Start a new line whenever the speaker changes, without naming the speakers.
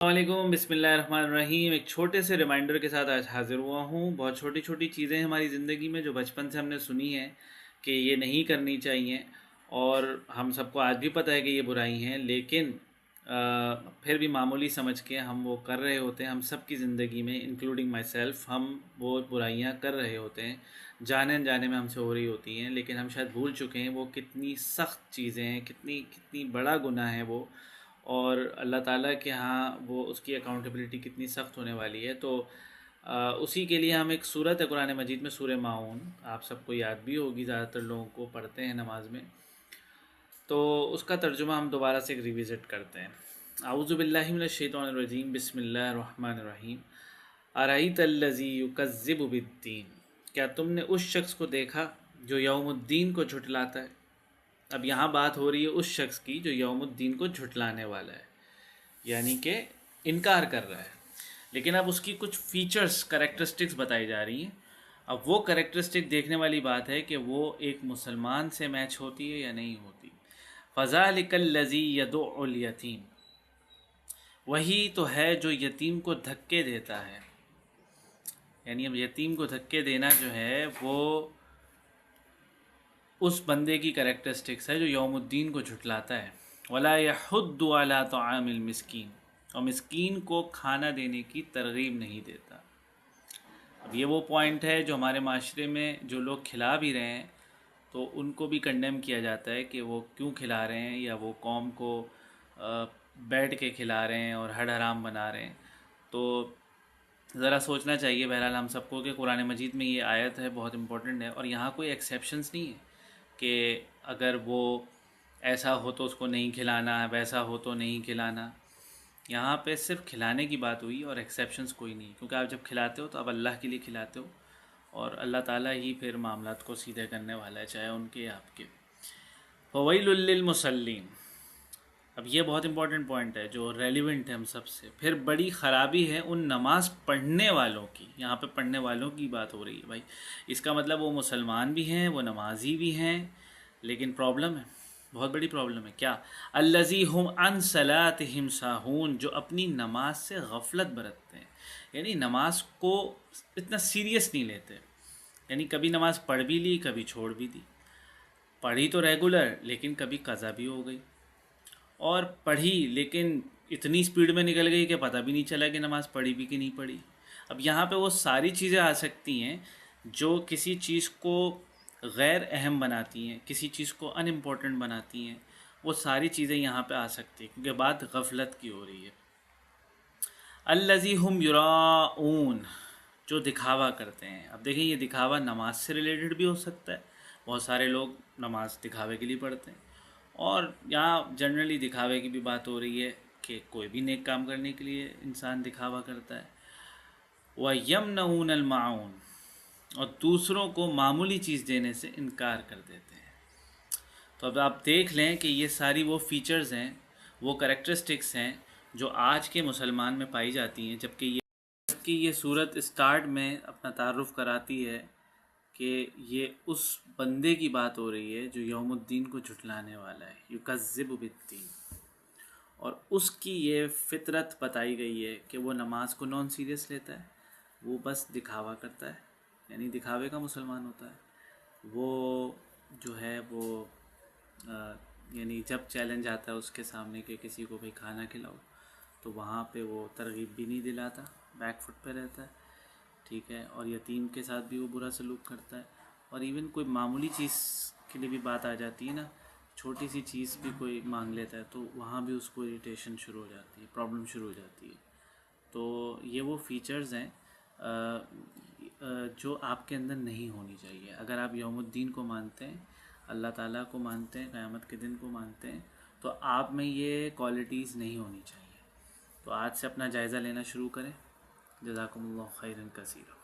السلام علیکم، بسم اللہ الرحمن الرحیم۔ ایک چھوٹے سے ریمائنڈر کے ساتھ آج حاضر ہوا ہوں۔ بہت چھوٹی چھوٹی چیزیں ہماری زندگی میں جو بچپن سے ہم نے سنی ہیں کہ یہ نہیں کرنی چاہیے، اور ہم سب کو آج بھی پتہ ہے کہ یہ برائی ہیں، لیکن پھر بھی معمولی سمجھ کے ہم وہ کر رہے ہوتے ہیں۔ ہم سب کی زندگی میں انکلوڈنگ مائی سیلف ہم وہ برائیاں کر رہے ہوتے ہیں، جانے انجانے میں ہم سے ہو رہی ہوتی ہیں، لیکن ہم شاید بھول چکے ہیں وہ کتنی سخت چیزیں ہیں، کتنی بڑا گناہ ہے وہ، اور اللہ تعالیٰ کے ہاں وہ اس کی اکاؤنٹیبلٹی کتنی سخت ہونے والی ہے۔ تو اسی کے لیے ہم ایک صورت ہے قرآن مجید میں، سورہ ماعون، آپ سب کو یاد بھی ہوگی، زیادہ تر لوگوں کو پڑھتے ہیں نماز میں، تو اس کا ترجمہ ہم دوبارہ سے ایک ریوزٹ کرتے ہیں۔ اعوذ باللہ من الشیطان الرجیم، بسم اللہ الرحمن الرحیم۔ ارأیت الذی یکذب بالدین، کیا تم نے اس شخص کو دیکھا جو یوم الدین کو جھٹلاتا ہے؟ اب یہاں بات ہو رہی ہے اس شخص کی جو یوم الدین کو جھٹلانے والا ہے، یعنی کہ انکار کر رہا ہے، لیکن اب اس کی کچھ فیچرز، کریکٹرسٹکس بتائی جا رہی ہیں۔ اب وہ کریکٹرسٹک دیکھنے والی بات ہے کہ وہ ایک مسلمان سے میچ ہوتی ہے یا نہیں ہوتی۔ فَذَلِكَ الَّذِي يَدُعُّ الْيَتِيمَ، وہی تو ہے جو یتیم کو دھکے دیتا ہے، یعنی اب یتیم کو دھکے دینا جو ہے وہ اس بندے کی کریکٹرسٹکس ہے جو یوم الدین کو جھٹلاتا ہے۔ وَلَا يَحُضُّ عَلَىٰ طَعَامِ الْمِسْكِينِ، اور مسکین کو کھانا دینے کی ترغیب نہیں دیتا۔ اب یہ وہ پوائنٹ ہے جو ہمارے معاشرے میں جو لوگ کھلا بھی رہے ہیں تو ان کو بھی کنڈیم کیا جاتا ہے کہ وہ کیوں کھلا رہے ہیں، یا وہ قوم کو بیٹھ کے کھلا رہے ہیں اور ہڈ حرام بنا رہے ہیں۔ تو ذرا سوچنا چاہیے بہرحال ہم سب کو کہ قرآن مجید میں یہ آیت ہے، بہت امپورٹنٹ ہے، اور یہاں کوئی ایکسیپشنز نہیں ہے کہ اگر وہ ایسا ہو تو اس کو نہیں کھلانا ہے، ویسا ہو تو نہیں کھلانا۔ یہاں پہ صرف کھلانے کی بات ہوئی اور ایکسیپشنز کوئی نہیں، کیونکہ آپ جب کھلاتے ہو تو آپ اللہ کے لیے کھلاتے ہو، اور اللہ تعالیٰ ہی پھر معاملات کو سیدھے کرنے والا ہے، چاہے ان کے یا آپ کے۔ فَوَيْلٌ لِّلْمُصَلِّينَ، اب یہ بہت امپورٹنٹ پوائنٹ ہے جو ریلیونٹ ہے ہم سب سے۔ پھر بڑی خرابی ہے ان نماز پڑھنے والوں کی، یہاں پہ پڑھنے والوں کی بات ہو رہی ہے بھائی، اس کا مطلب وہ مسلمان بھی ہیں، وہ نمازی بھی ہیں، لیکن پرابلم ہے، بہت بڑی پرابلم ہے۔ کیا؟ الذی ہم عن صلاتہم ساہون، جو اپنی نماز سے غفلت برتتے ہیں، یعنی نماز کو اتنا سیریس نہیں لیتے، یعنی کبھی نماز پڑھ بھی لی، کبھی چھوڑ بھی دی، پڑھی تو ریگولر لیکن کبھی قضا بھی ہو گئی، اور پڑھی لیکن اتنی سپیڈ میں نکل گئی کہ پتہ بھی نہیں چلا کہ نماز پڑھی بھی کہ نہیں پڑھی۔ اب یہاں پہ وہ ساری چیزیں آ سکتی ہیں جو کسی چیز کو غیر اہم بناتی ہیں، کسی چیز کو ان امپورٹنٹ بناتی ہیں، وہ ساری چیزیں یہاں پہ آ سکتی ہیں، کیونکہ بات غفلت کی ہو رہی ہے۔ الذی ہم یراؤون، جو دکھاوا کرتے ہیں۔ اب دیکھیں یہ دکھاوا نماز سے ریلیٹڈ بھی ہو سکتا ہے، بہت سارے لوگ نماز دکھاوے کے لیے پڑھتے ہیں، اور یہاں جنرلی دکھاوے کی بھی بات ہو رہی ہے کہ کوئی بھی نیک کام کرنے کے لیے انسان دکھاوا کرتا ہے۔ وَيَمْنَعُونَ الْمَاعُونَ، اور دوسروں کو معمولی چیز دینے سے انکار کر دیتے ہیں۔ تو اب آپ دیکھ لیں کہ یہ ساری وہ فیچرز ہیں، وہ کریکٹرسٹکس ہیں جو آج کے مسلمان میں پائی جاتی ہیں، جبکہ یہ صورت اسٹارٹ میں اپنا تعارف کراتی ہے کہ یہ اس بندے کی بات ہو رہی ہے جو یوم الدین کو جھٹلانے والا ہے، یکذب بالدین، اور اس کی یہ فطرت بتائی گئی ہے کہ وہ نماز کو نان سیریس لیتا ہے، وہ بس دکھاوا کرتا ہے، یعنی دکھاوے کا مسلمان ہوتا ہے وہ، جو ہے وہ یعنی جب چیلنج آتا ہے اس کے سامنے کہ کسی کو بھئی کھانا کھلاؤ تو وہاں پہ وہ ترغیب بھی نہیں دلاتا، بیک فٹ پہ رہتا ہے، ٹھیک ہے، اور یتیم کے ساتھ بھی وہ برا سلوک کرتا ہے، اور ایون کوئی معمولی چیز کے لیے بھی بات آ جاتی ہے نا، چھوٹی سی چیز بھی کوئی مانگ لیتا ہے تو وہاں بھی اس کو اریٹیشن شروع ہو جاتی ہے، پرابلم شروع ہو جاتی ہے۔ تو یہ وہ فیچرز ہیں جو آپ کے اندر نہیں ہونی چاہیے۔ اگر آپ یوم الدین کو مانتے ہیں، اللہ تعالیٰ کو مانتے ہیں، قیامت کے دن کو مانتے ہیں، تو آپ میں یہ کوالٹیز نہیں ہونی چاہیے۔ تو آج سے اپنا جائزہ لینا شروع کریں۔ جزاکم اللہ خیرا کثیرا۔